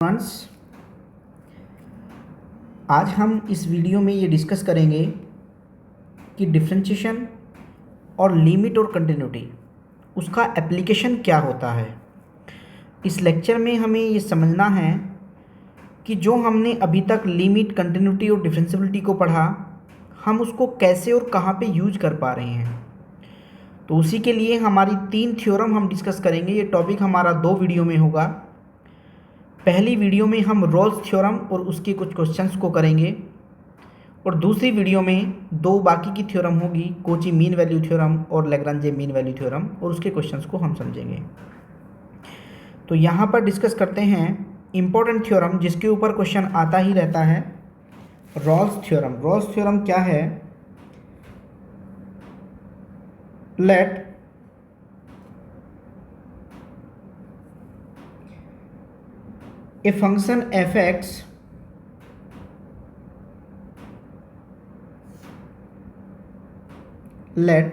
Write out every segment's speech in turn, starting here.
Friends, आज हम इस वीडियो में ये डिस्कस करेंगे कि डिफरेंशिएशन और लिमिट और कंटिन्यूटी उसका एप्लीकेशन क्या होता है। इस लेक्चर में हमें ये समझना है कि जो हमने अभी तक लिमिट, कंटिन्यूटी और डिफरेंशिएबिलिटी को पढ़ा, हम उसको कैसे और कहाँ पे यूज कर पा रहे हैं। तो उसी के लिए हमारी 3 थ्योरम हम डिस्कस करेंगे। ये टॉपिक हमारा 2 वीडियो में होगा। पहली वीडियो में हम रोल्स थ्योरम और उसके कुछ क्वेश्चंस को करेंगे और दूसरी वीडियो में 2 बाकी की थ्योरम होगी, कोची मीन वैल्यू थ्योरम और लैग्रांजे मीन वैल्यू थ्योरम, और उसके क्वेश्चंस को हम समझेंगे। तो यहाँ पर डिस्कस करते हैं इम्पोर्टेंट थ्योरम जिसके ऊपर क्वेश्चन आता ही रहता है, रोल्स थ्योरम। रोल्स थ्योरम क्या है? Let a function f(x) let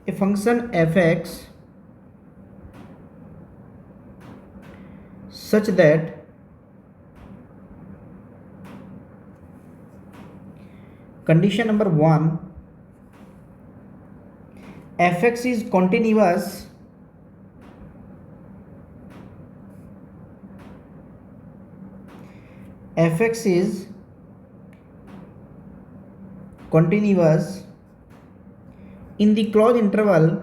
a function f(x) such that condition number 1, f(x) is continuous f(x) is continuous in the closed interval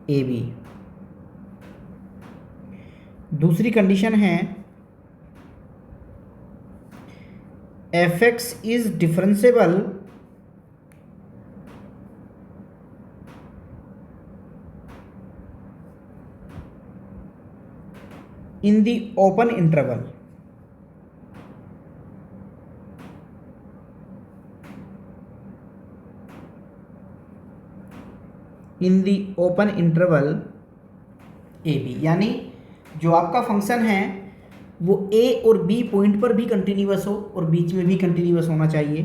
A B. दूसरी condition है f(x) is differentiable in the open interval। In the open interval A B, यानी जो आपका function है वो ए और B point पर भी कंटिन्यूअस हो और बीच में भी कंटिन्यूअस होना चाहिए।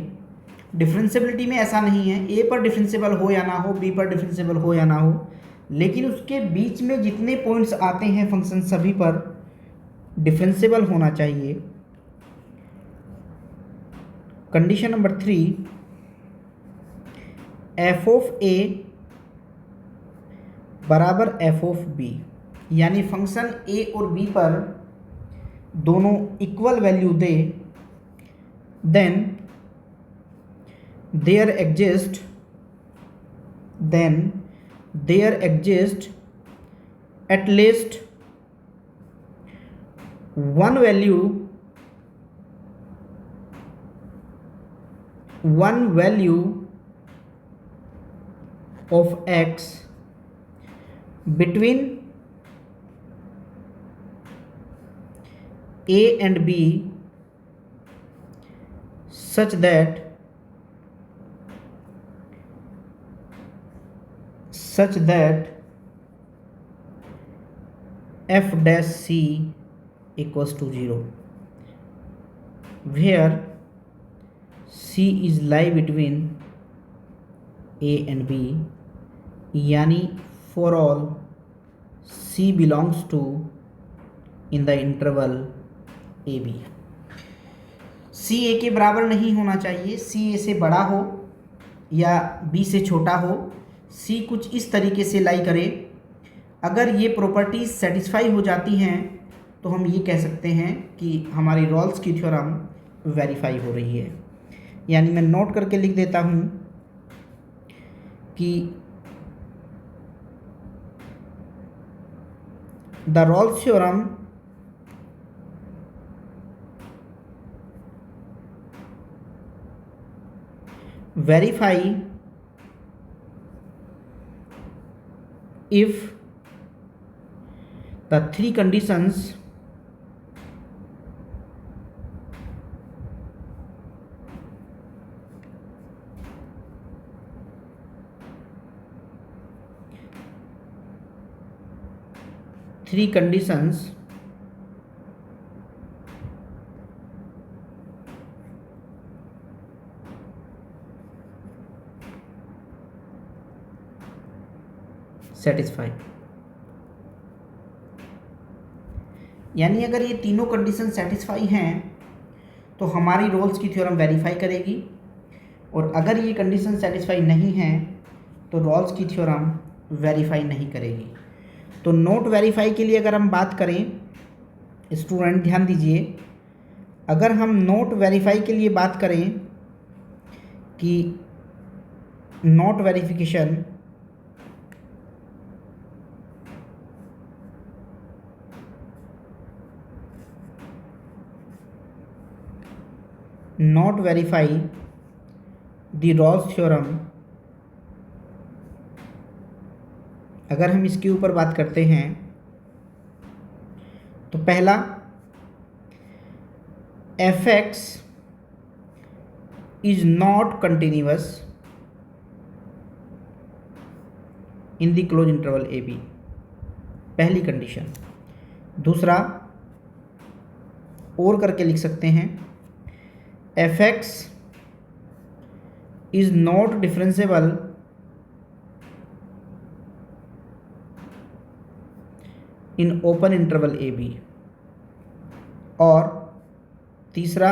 डिफरेंशिएबिलिटी में ऐसा नहीं है, ए पर डिफरेंशिएबल हो या ना हो, बी पर डिफरेंशिएबल हो या ना हो, लेकिन उसके बीच में जितने पॉइंट्स आते हैं फंक्शन सभी पर डिफरेंशिएबल होना चाहिए। Condition number 3, F of A बराबर एफ ऑफ बी, यानी फंक्शन ए और बी पर दोनों इक्वल वैल्यू दे, then there exist at least one value of X between A and B such that f dash c equals to 0, where c is lie between A and B, यानी for all c belongs to in the interval a b। c a के बराबर नहीं होना चाहिए, c a से बड़ा हो या b से छोटा हो, c कुछ इस तरीके से लाई करे। अगर ये प्रॉपर्टीज सेटिस्फाई हो जाती हैं तो हम ये कह सकते हैं कि हमारी रोल्स की थ्योरम वेरीफाई हो रही है। यानी मैं नोट करके लिख देता हूँ कि the Rolle's theorem verify if the three conditions three conditions satisfy. यानी अगर ये तीनों कंडीशन सेटिस्फाई हैं तो हमारी रोल्स की थ्योरम वेरीफाई करेगी, और अगर ये कंडीशन सेटिस्फाई नहीं है तो रोल्स की थ्योरम वेरीफाई नहीं करेगी। तो नोट वेरीफाई के लिए अगर हम बात करें, स्टूडेंट ध्यान दीजिए, अगर हम नोट वेरीफाई के लिए बात करें कि note verification not verify the Rawls theorem, अगर हम इसके ऊपर बात करते हैं तो पहला, f(x) is not continuous in the closed interval a b, पहली कंडीशन। दूसरा, और करके लिख सकते हैं, f(x) is not differentiable in open interval a b, और तीसरा,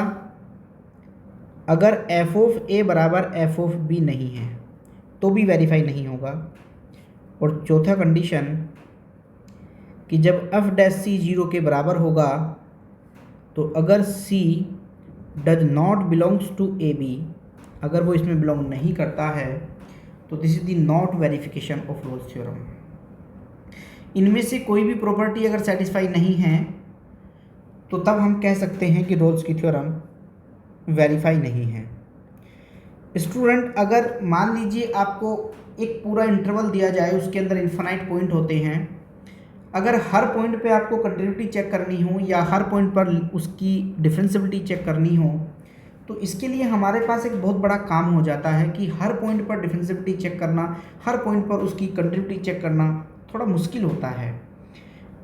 अगर f of a बराबर f of b नहीं है तो भी वेरीफाई नहीं होगा। और चौथा कंडीशन कि जब f डैश c 0 के बराबर होगा तो अगर c does not belongs to A B, अगर वो इसमें बिलोंग नहीं करता है तो this is the not verification of Rolle's theorem. इनमें से कोई भी प्रॉपर्टी अगर सेटिस्फाई नहीं है तो तब हम कह सकते हैं कि रोल्स की थ्योरम वेरीफाई नहीं है। स्टूडेंट, अगर मान लीजिए आपको एक पूरा इंटरवल दिया जाए, उसके अंदर इन्फिनाइट पॉइंट होते हैं, अगर हर पॉइंट पे आपको कंटिन्यूटी चेक करनी हो या हर पॉइंट पर उसकी डिफरेंशियबिलिटी चेक करनी हो, तो इसके लिए हमारे पास एक बहुत बड़ा काम हो जाता है कि हर पॉइंट पर डिफरेंशियबिलिटी चेक करना, हर पॉइंट पर उसकी कंटिन्यूटी चेक करना थोड़ा मुश्किल होता है।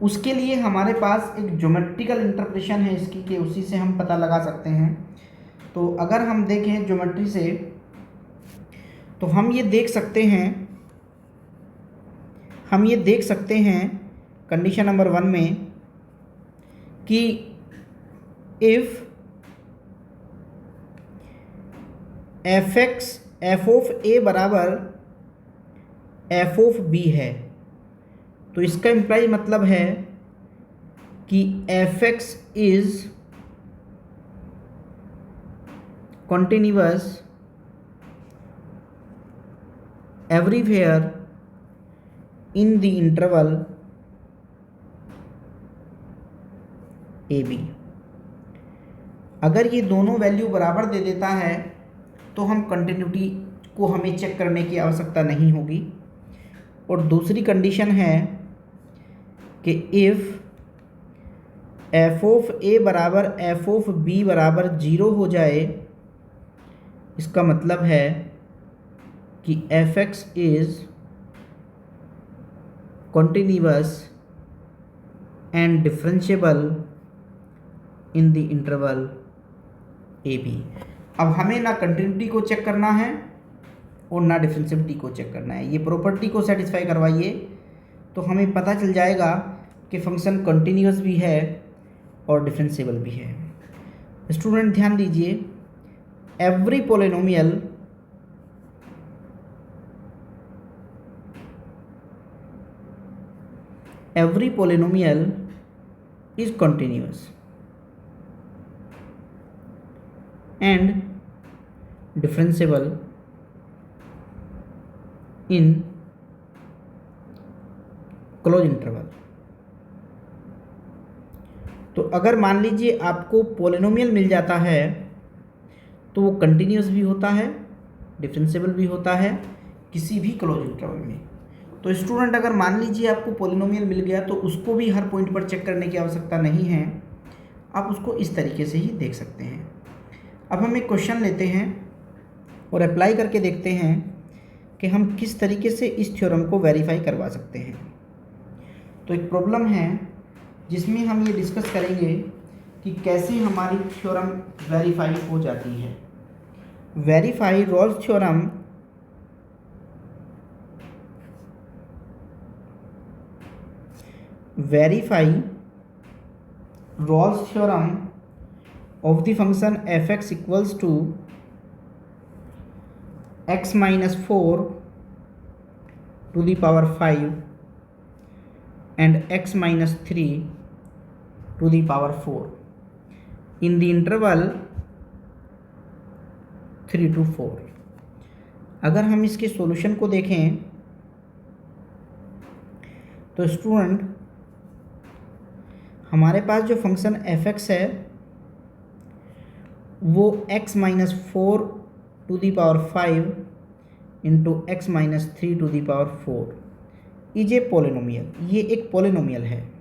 उसके लिए हमारे पास एक ज्योमेट्रिकल इंटरप्रिटेशन है इसकी, कि उसी से हम पता लगा सकते हैं। तो अगर हम देखें ज्योमेट्री से तो हम ये देख सकते हैं कंडीशन नंबर 1 में कि if f(x) f of a बराबर f of b है, तो इसका इम्प्लाई मतलब है कि f(x) is continuous everywhere in the interval A B. अगर ये दोनों वैल्यू बराबर दे देता है तो हम कंटिन्यूटी को हमें चेक करने की आवश्यकता नहीं होगी। और दूसरी कंडीशन है कि इफ़ f ऑफ a बराबर f ऑफ b बराबर 0 हो जाए, इसका मतलब है कि f(x) is continuous and differentiable in the interval A B. अब हमें ना कंटिन्यूटी को चेक करना है और ना डिफरेंशियबिलिटी को चेक करना है, ये प्रॉपर्टी को सेटिस्फाई करवाइए तो हमें पता चल जाएगा कि फंक्शन कंटिन्यूअस भी है और डिफरेंशिएबल भी है। स्टूडेंट ध्यान दीजिए, every polynomial is continuous and differentiable in closed interval। तो अगर मान लीजिए आपको पॉलिनोमियल मिल जाता है तो वो कंटिन्यूअस भी होता है, डिफरेंशिएबल भी होता है किसी भी क्लोज इंटरवल में। तो स्टूडेंट, अगर मान लीजिए आपको पॉलिनोमियल मिल गया तो उसको भी हर पॉइंट पर चेक करने की आवश्यकता नहीं है, आप उसको इस तरीके से ही देख सकते हैं। अब हम एक क्वेश्चन लेते हैं और अप्लाई करके देखते हैं कि हम किस तरीके से इस थ्योरम को वेरीफाई करवा सकते हैं। तो एक प्रॉब्लम है जिसमें हम ये डिस्कस करेंगे कि कैसे हमारी थ्योरम वेरीफाई हो जाती है। Verify Rolle's theorem verify Rolle's theorem of the function f(x) equals to x minus 4 to the power 5 and x minus 3 to the power 4 in the interval 3 to 4। अगर हम इसके सॉल्यूशन को देखें तो स्टूडेंट हमारे पास जो फंक्शन f(x) है वो x minus 4 to the power 5 into X minus 3 to the power 4 is a polynomial. ये एक पॉलिनोमियल है।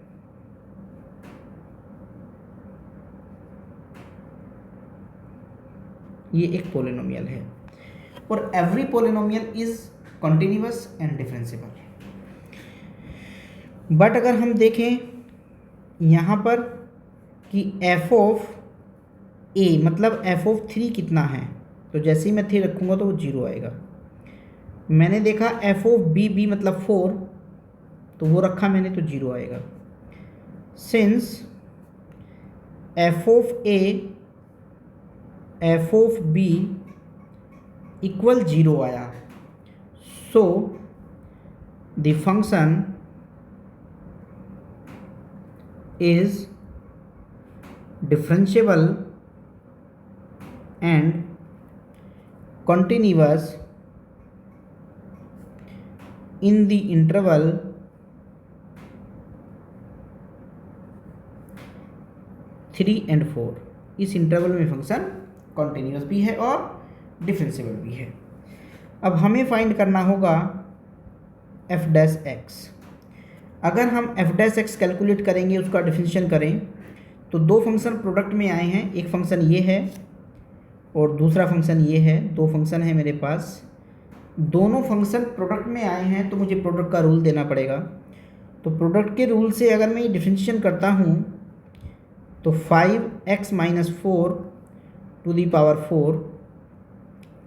ये एक पॉलिनोमियल है और every polynomial is continuous and differentiable. But अगर हम देखें यहाँ पर कि f ऑफ a मतलब f ऑफ 3 कितना है, तो जैसे ही मैं 3 रखूँगा तो वो 0 आएगा। मैंने देखा f ऑफ b मतलब 4, तो वो रखा मैंने तो 0 आएगा। Since f of a f of b equal 0 आया, so the function is differentiable and continuous in the interval 3 and 4। इस इंटरवल में फंक्शन कॉन्टिन्यूस भी है और डिफरेंशिएबल भी है। अब हमें फाइंड करना होगा f डैश x। अगर हम f डैश एक्स कैलकुलेट करेंगे, उसका डिफरेंशिएशन करें, तो दो फंक्शन प्रोडक्ट में आए हैं। एक फंक्शन ये है और दूसरा फंक्शन ये है। दो फंक्शन है मेरे पास, दोनों फंक्शन प्रोडक्ट में आए हैं, तो मुझे प्रोडक्ट का रूल देना पड़ेगा। तो प्रोडक्ट के रूल से अगर मैं ये डिफरेंशिएशन करता हूँ तो 5x minus 4 to the power 4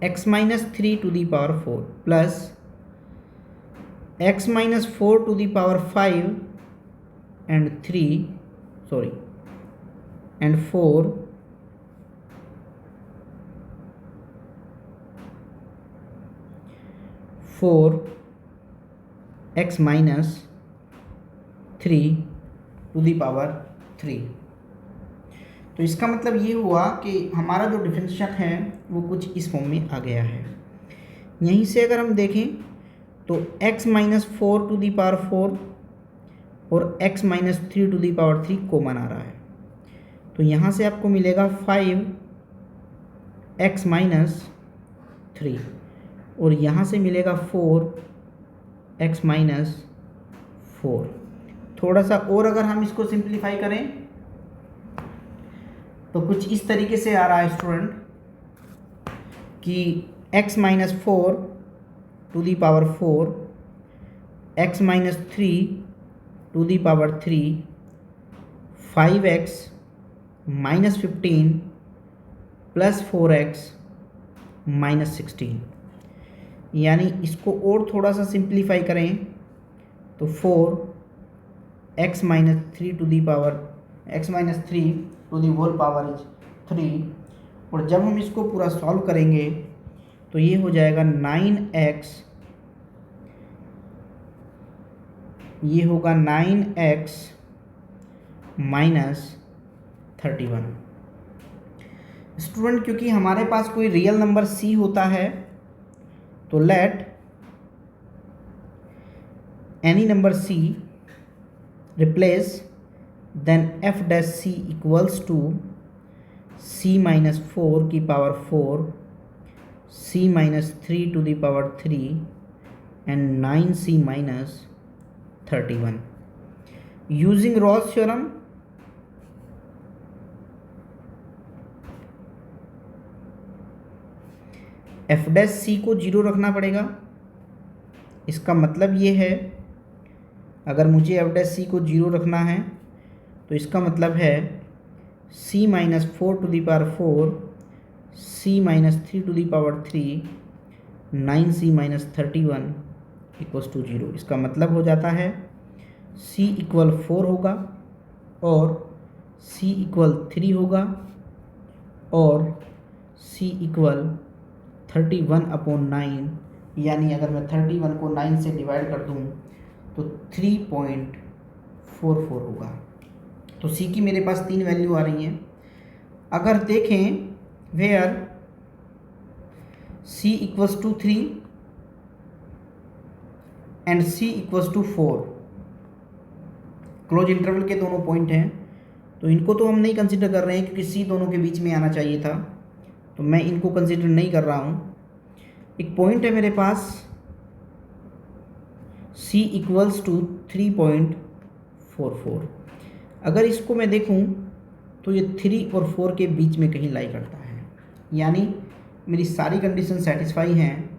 x minus 3 to the power 4 plus x minus 4 to the power 5 and 4 x minus 3 to the power 3। तो इसका मतलब ये हुआ कि हमारा जो डिफरेंशिएशन है वो कुछ इस फॉर्म में आ गया है। यहीं से अगर हम देखें तो x minus 4 to the power 4 और x minus 3 to the power 3 common आ रहा है, तो यहाँ से आपको मिलेगा 5x माइनस 3 और यहाँ से मिलेगा 4x माइनस 4। थोड़ा सा और अगर हम इसको सिंप्लीफाई करें तो कुछ इस तरीके से आ रहा है स्टूडेंट कि x minus 4 to the power 4 x minus 3 to the power 3 5x minus 15 plus 4x minus 16। यानी इसको और थोड़ा सा सिंप्लीफाई करें तो 4x minus 3 to the power x minus 3 to the whole power is 3। और जब हम इसको पूरा सॉल्व करेंगे तो ये हो जाएगा 9x, ये होगा 9x माइनस 31। स्टूडेंट क्योंकि हमारे पास कोई रियल नंबर c होता है तो let any number c replace then f dash c equals to c minus 4 की power 4 c minus 3 to the power 3 and 9c minus 31। Using Rolle's theorem f dash c को 0 रखना पड़ेगा। इसका मतलब ये है अगर मुझे f डैश c को 0 रखना है तो इसका मतलब है c minus 4 to the power 4 c minus 3 to the power 3 9c minus 31 equals to 0। इसका मतलब हो जाता है c इक्वल 4 होगा और c इक्वल 3 होगा और c इक्वल 31/9, यानी अगर मैं 31 को 9 से डिवाइड कर दूँ तो 3.44 होगा। तो c की मेरे पास 3 वैल्यू आ रही हैं। अगर देखें where c equals to 3 and c equals to 4, close interval के दोनों पॉइंट हैं, तो इनको तो हम नहीं कंसिडर कर रहे हैं क्योंकि c दोनों के बीच में आना चाहिए था, तो मैं इनको कंसिडर नहीं कर रहा हूँ। एक पॉइंट है मेरे पास c इक्वल्स टू 3.44। अगर इसको मैं देखूँ तो ये 3 और 4 के बीच में कहीं लाई करता है, यानी मेरी सारी कंडीशन सेटिस्फाई हैं।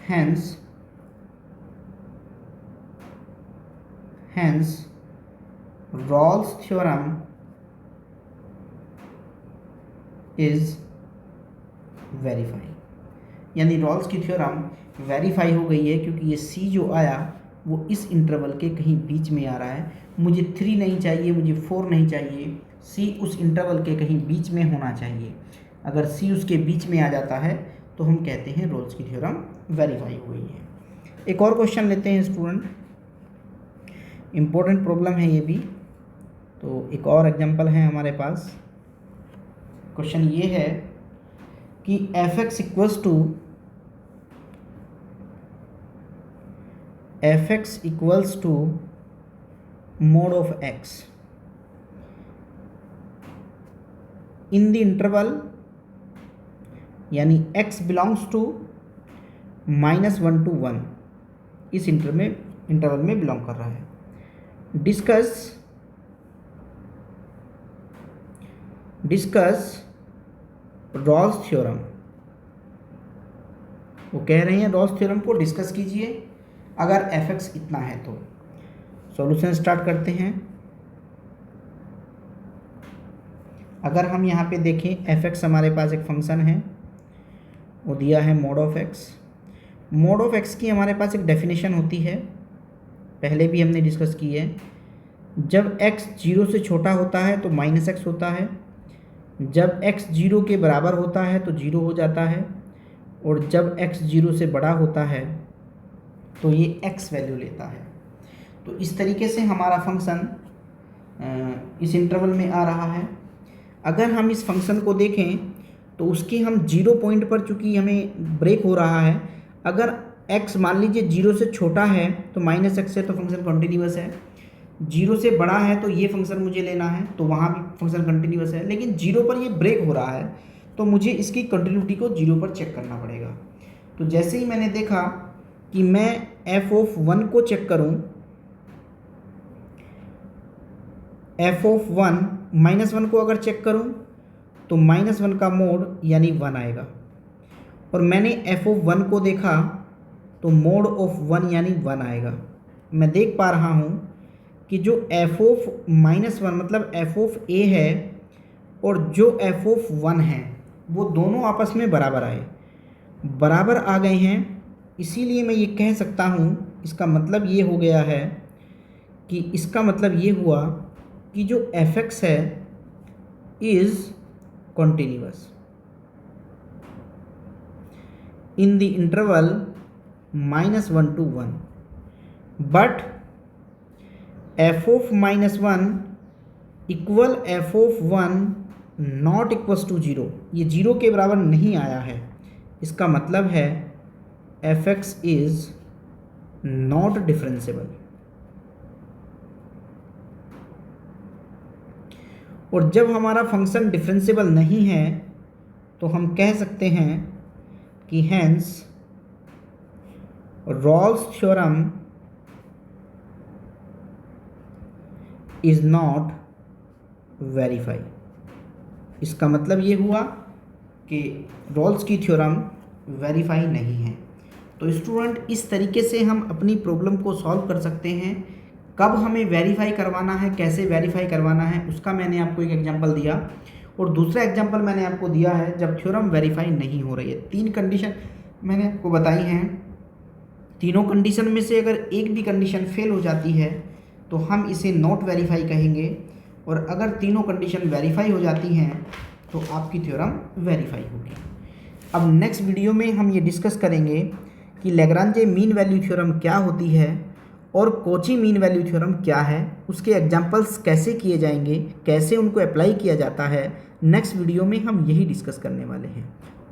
Hence Rolle's theorem is verify, यानी रॉल्स की थ्योरम वेरीफाई हो गई है क्योंकि ये c जो आया वो इस इंटरवल के कहीं बीच में आ रहा है। मुझे 3 नहीं चाहिए, मुझे 4 नहीं चाहिए, c उस इंटरवल के कहीं बीच में होना चाहिए। अगर c उसके बीच में आ जाता है तो हम कहते हैं रॉल्स की थ्योरम वेरीफाई हो गई है। एक और क्वेश्चन लेते हैं स्टूडेंट, इम्पोर्टेंट प्रॉब्लम है ये भी। तो एक और एग्जांपल है हमारे पास। क्वेश्चन ये है कि f(x) equals to mod of x in the interval, यानी x बिलोंग्स टू -1 to 1, इस इंटरवल में बिलोंग कर रहा है। डिस्कस रॉल्स थ्योरम, वो कह रहे हैं रॉल्स थ्योरम को डिस्कस कीजिए अगर f(x) इतना है तो। सॉल्यूशन स्टार्ट करते हैं। अगर हम यहाँ पे देखें f(x) हमारे पास एक फंक्शन है, वो दिया है mod of x। mod of x की हमारे पास एक डेफिनेशन होती है, पहले भी हमने डिस्कस की है। जब x 0 से छोटा होता है तो -x होता है, जब x 0 के बराबर होता है तो 0 हो जाता है, और जब x 0 से बड़ा होता है तो ये x वैल्यू लेता है। तो इस तरीके से हमारा फंक्शन इस इंटरवल में आ रहा है। अगर हम इस फंक्शन को देखें तो उसके हम 0 पॉइंट पर, चूँकि हमें ब्रेक हो रहा है, अगर x मान लीजिए 0 से छोटा है तो -x है तो फंक्शन कंटिन्यूअस है, 0 से बड़ा है तो ये फंक्शन मुझे लेना है तो वहाँ भी फंक्शन कंटिन्यूअस है, लेकिन 0 पर ये ब्रेक हो रहा है तो मुझे इसकी कंटिन्यूटी को 0 पर चेक करना पड़ेगा। तो जैसे ही मैंने देखा कि मैं f(1) को चेक करूं, f(1) -1 को अगर चेक करूं तो -1 का मोड यानी 1 आएगा, और मैंने f(1) को देखा तो मोड ऑफ 1 यानी 1 आएगा। मैं देख पा रहा हूं कि जो f(-1) मतलब f(a) है और जो f(1) है वो दोनों आपस में बराबर आ गए हैं। इसीलिए मैं ये कह सकता हूँ, इसका मतलब ये हो गया है कि इसका मतलब ये हुआ कि जो f(x) है is continuous in the interval -1 to 1, but f(-1) equal f(1) not equals to 0, ये 0 के बराबर नहीं आया है। इसका मतलब है f(x) इज़ नॉट डिफरेंशिएबल। और जब हमारा फंक्शन डिफरेंशिएबल नहीं है तो हम कह सकते हैं कि hence Rolle's theorem is not verify. इसका मतलब ये हुआ कि रॉल्स की थ्योरम वेरीफाई नहीं है। तो स्टूडेंट, इस तरीके से हम अपनी प्रॉब्लम को सॉल्व कर सकते हैं। कब हमें वेरीफाई करवाना है, कैसे वेरीफाई करवाना है, उसका मैंने आपको एक एग्जांपल दिया, और दूसरा एग्जांपल मैंने आपको दिया है जब थ्योरम वेरीफाई नहीं हो रही है। 3 कंडीशन मैंने आपको बताई हैं, तीनों कंडीशन में से अगर एक भी कंडीशन फेल हो जाती है तो हम इसे नॉट वेरीफाई कहेंगे, और अगर तीनों कंडीशन वेरीफाई हो जाती हैं तो आपकी थ्योरम वेरीफाई होगी। अब नेक्स्ट वीडियो में हम ये डिस्कस करेंगे कि लैग्रांजे मीन वैल्यू थ्योरम क्या होती है और कॉची मीन वैल्यू थ्योरम क्या है, उसके एग्जांपल्स कैसे किए जाएंगे, कैसे उनको अप्लाई किया जाता है। नेक्स्ट वीडियो में हम यही डिस्कस करने वाले हैं।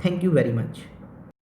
Thank you very much.